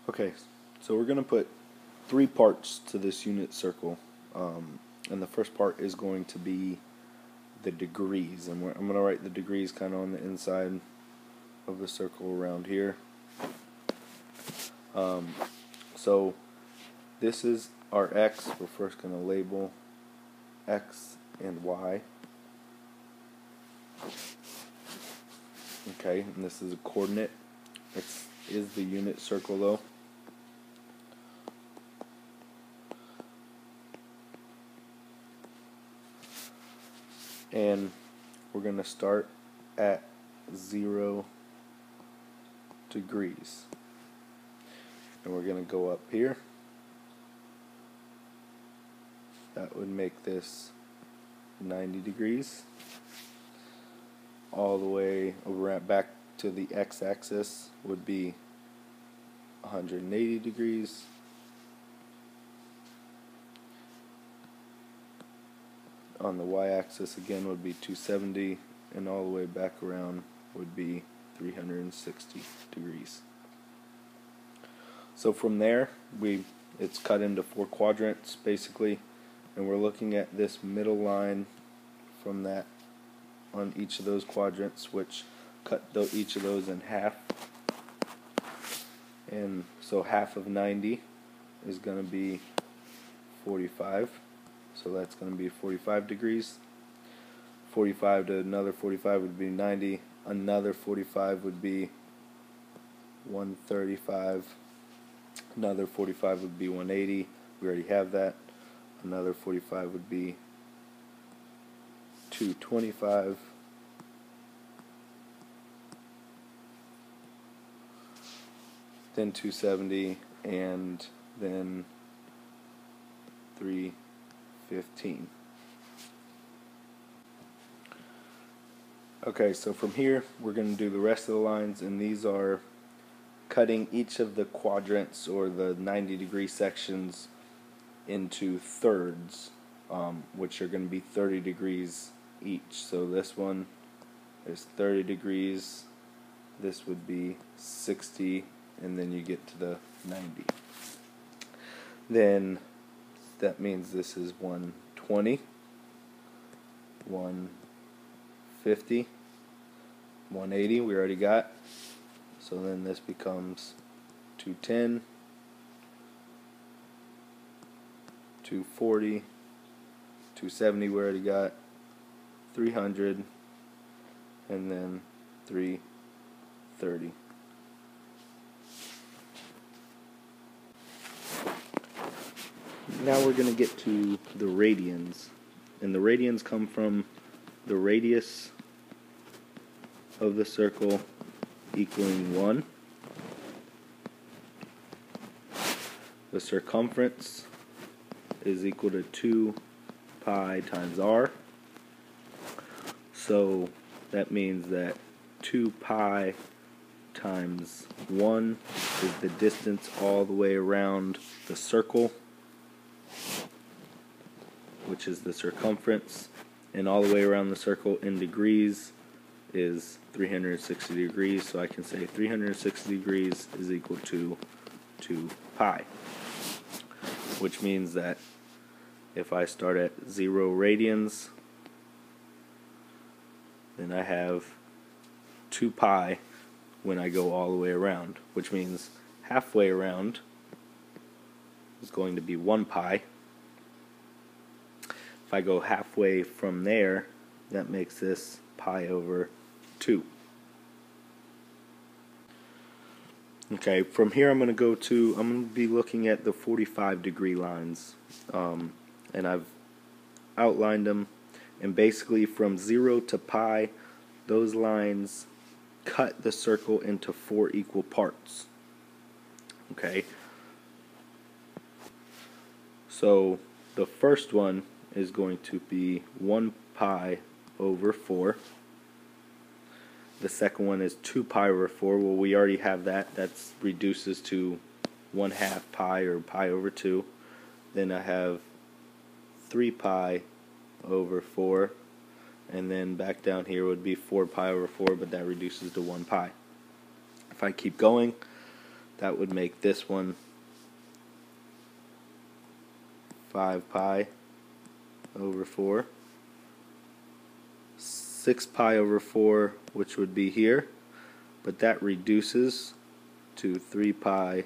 Okay, so we're going to put 3 parts to this unit circle, and the first part is going to be the degrees, and I'm going to write the degrees kind of on the inside of the circle around here. So this is our X. We're first going to label X and Y. Okay, and this is a coordinate. It is the unit circle though. And we're going to start at 0 degrees. And we're going to go up here. That would make this 90 degrees. All the way over back to the x-axis would be 180 degrees. On the y-axis again would be 270, and all the way back around would be 360 degrees. So from there, it's cut into 4 quadrants basically, and we're looking at this middle line from that on each of those quadrants, which cut each of those in half. And so half of 90 is going to be 45. So that's going to be 45 degrees. 45 to another 45 would be 90. Another 45 would be 135. Another 45 would be 180. We already have that. Another 45 would be 225. Then 270, and then 315. Okay, so from here we're going to do the rest of the lines, and these are cutting each of the quadrants or the 90-degree sections into thirds, which are going to be 30 degrees each. So this one is 30 degrees, this would be 60, and then you get to the 90. Then that means this is 120, 150, 180 we already got. So then this becomes 210, 240, 270 we already got, 300, and then 330. Now we're going to get to the radians, and the radians come from the radius of the circle equaling 1, the circumference is equal to 2 pi times r, so that means that 2 pi times 1 is the distance all the way around the circle, which is the circumference, and all the way around the circle in degrees is 360 degrees, so I can say 360 degrees is equal to 2 pi, which means that if I start at 0 radians, then I have 2 pi when I go all the way around, which means halfway around is going to be 1 pi. If I go halfway from there, that makes this pi over 2. Okay, from here I'm going to be looking at the 45 degree lines, and I've outlined them, and basically from 0 to pi, those lines cut the circle into 4 equal parts. Okay, so the first one is going to be 1 pi over 4. The second one is 2 pi over 4. Well, we already have that. That reduces to 1/2 pi, or pi over 2. Then I have 3 pi over 4. And then back down here would be 4 pi over 4, but that reduces to 1 pi. If I keep going, that would make this one 5 pi over 4. 6 pi over 4, which would be here, but that reduces to 3 pi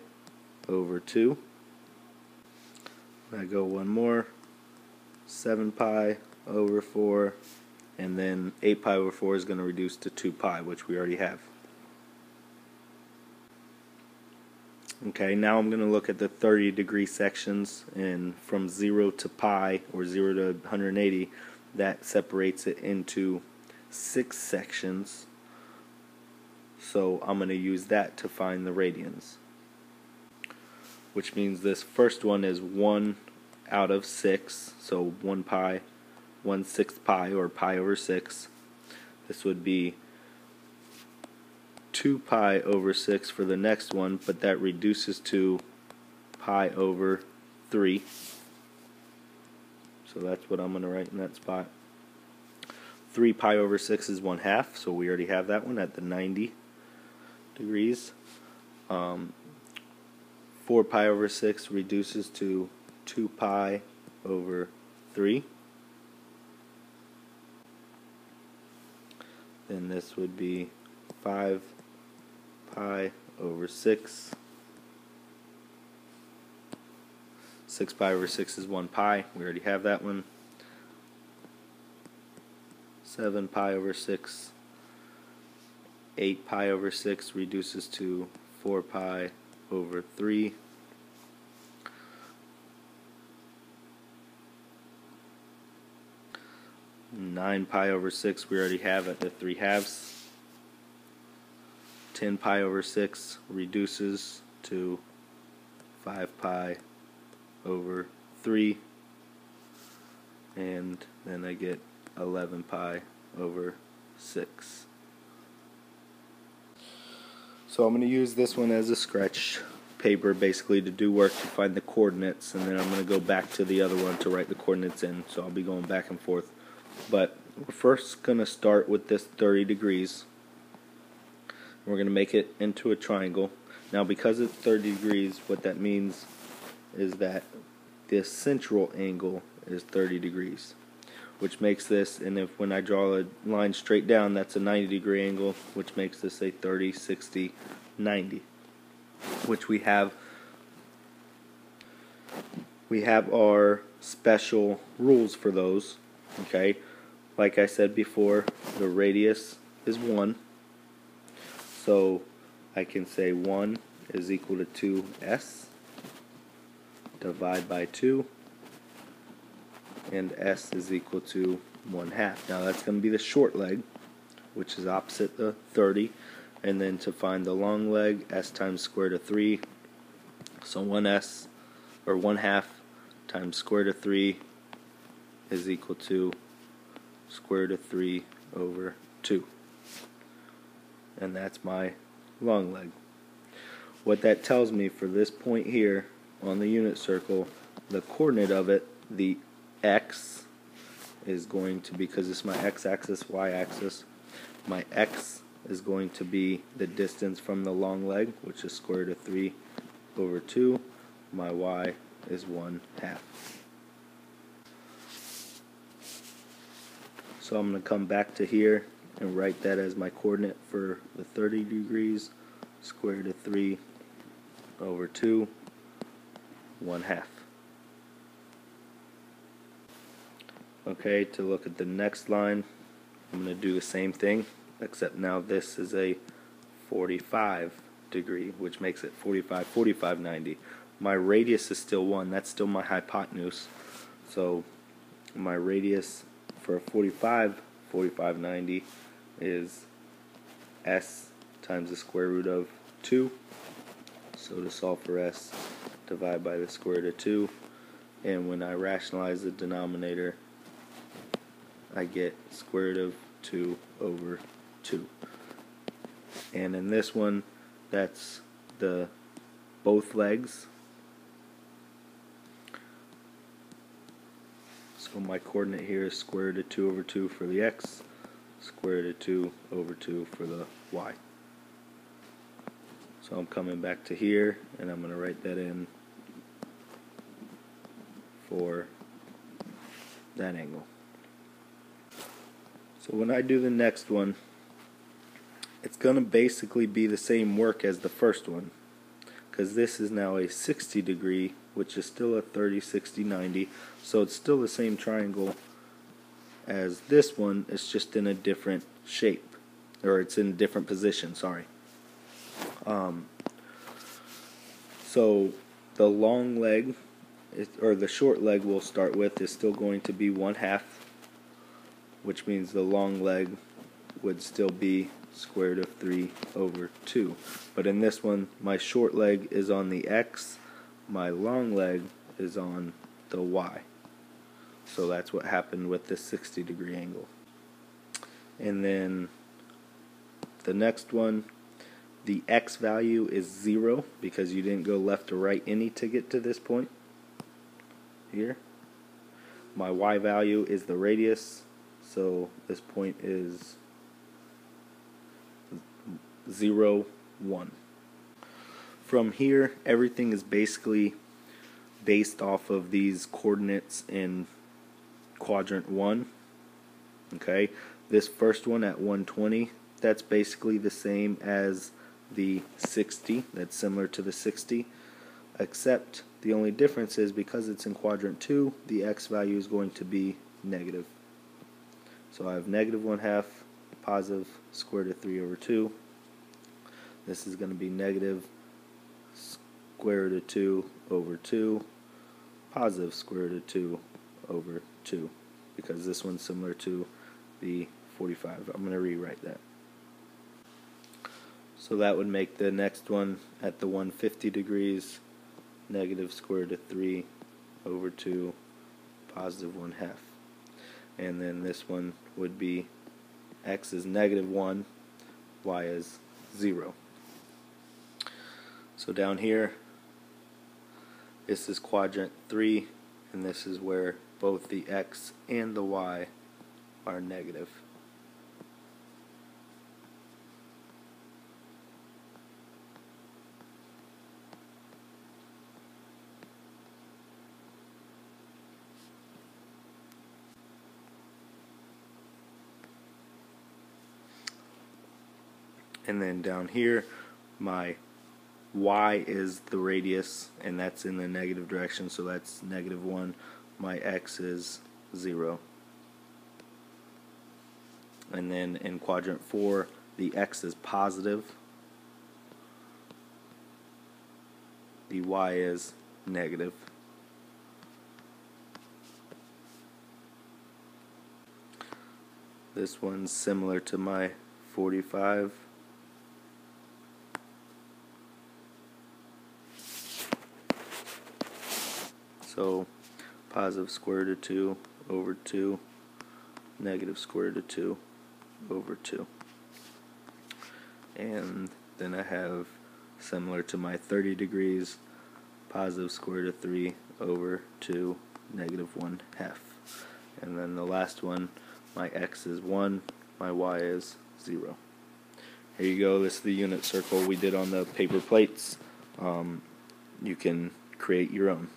over 2. I go one more, 7 pi over 4, and then 8 pi over 4 is going to reduce to 2 pi, which we already have. Okay, now I'm going to look at the 30-degree sections, and from 0 to pi, or 0 to 180, that separates it into 6 sections. So I'm going to use that to find the radians, which means this first one is 1 out of 6, so 1 pi, 1/6 pi, or pi over 6. This would be 2 pi over 6 for the next one, but that reduces to pi over 3. So that's what I'm going to write in that spot. 3 pi over 6 is 1/2, so we already have that one at the 90 degrees. 4 pi over 6 reduces to 2 pi over 3. Then this would be 5 pi over 6. 6 pi over 6 is 1 pi. We already have that one. 7 pi over 6. 8 pi over 6 reduces to 4 pi over 3. 9 pi over 6 we already have at the 3/2. 10 pi over 6 reduces to 5 pi over 3, and then I get 11 pi over 6. So I'm going to use this one as a scratch paper basically to do work to find the coordinates, and then I'm going to go back to the other one to write the coordinates in, so I'll be going back and forth. But we're first going to start with this 30 degrees. We're going to make it into a triangle. Now because it's 30 degrees, what that means is that the central angle is 30 degrees, which makes this, and if when I draw a line straight down, that's a 90-degree angle, which makes this a 30, 60, 90, which we have our special rules for those. Okay, like I said before, the radius is 1, so I can say 1 is equal to 2s, divide by 2, and s is equal to 1/2. Now that's going to be the short leg, which is opposite the 30, and then to find the long leg, s times square root of 3, so 1s, or 1/2 times square root of 3 is equal to square root of 3 over 2. And that's my long leg. What that tells me for this point here on the unit circle, the coordinate of it, the x, is going to be, because it's my x-axis, y-axis, my x is going to be the distance from the long leg, which is square root of 3 over 2. My y is 1/2. So I'm going to come back to here and write that as my coordinate for the 30 degrees, square root of 3 over 2, 1/2. Okay, to look at the next line, I'm going to do the same thing, except now this is a 45 degree, which makes it 45, 45, 90. My radius is still 1, that's still my hypotenuse, so my radius for 45, 45, 90 is s times the square root of 2. So to solve for s, divide by the square root of 2, and when I rationalize the denominator, I get square root of 2 over 2. And in this one, that's the both legs. So my coordinate here is square root of 2 over 2 for the x, square root of 2 over 2 for the y. So So I'm coming back to here, and I'm going to write that in for that angle. So when I do the next one, it's going to basically be the same work as the first one, because this is now a 60 degree, which is still a 30, 60, 90, so it's still the same triangle as this one. It's just in a different shape, or it's in a different position, sorry. So the long leg, or the short leg we'll start with, is still going to be 1/2, which means the long leg would still be square root of 3 over 2. But in this one, my short leg is on the x, my long leg is on the y. So that's what happened with this 60 degree angle. And then the next one, the x value is 0 because you didn't go left or right any to get to this point here. My y value is the radius, so this point is 0, 1. From here, everything is basically based off of these coordinates in quadrant 1. Okay, this first one at 120, that's basically the same as the 60, that's similar to the 60, except the only difference is because it's in quadrant 2, the x value is going to be negative. So I have negative 1/2, positive square root of 3 over 2. This is going to be negative square root of 2 over 2, positive square root of 2 over 2, because this one's similar to the 45. I'm going to rewrite that. So that would make the next one at the 150 degrees, negative square root of 3 over 2, positive 1/2. And then this one would be x is negative 1, y is 0. So down here, this is quadrant 3, and this is where both the x and the y are negative. And then down here, my y is the radius, and that's in the negative direction, so that's negative 1. My x is 0. And then in quadrant 4, the x is positive, the y is negative. This one's similar to my 45. So positive square root of 2 over 2, negative square root of 2 over 2. And then I have, similar to my 30 degrees, positive square root of 3 over 2, negative 1/2. And then the last one, my x is 1, my y is 0. Here you go, this is the unit circle we did on the paper plates. You can create your own.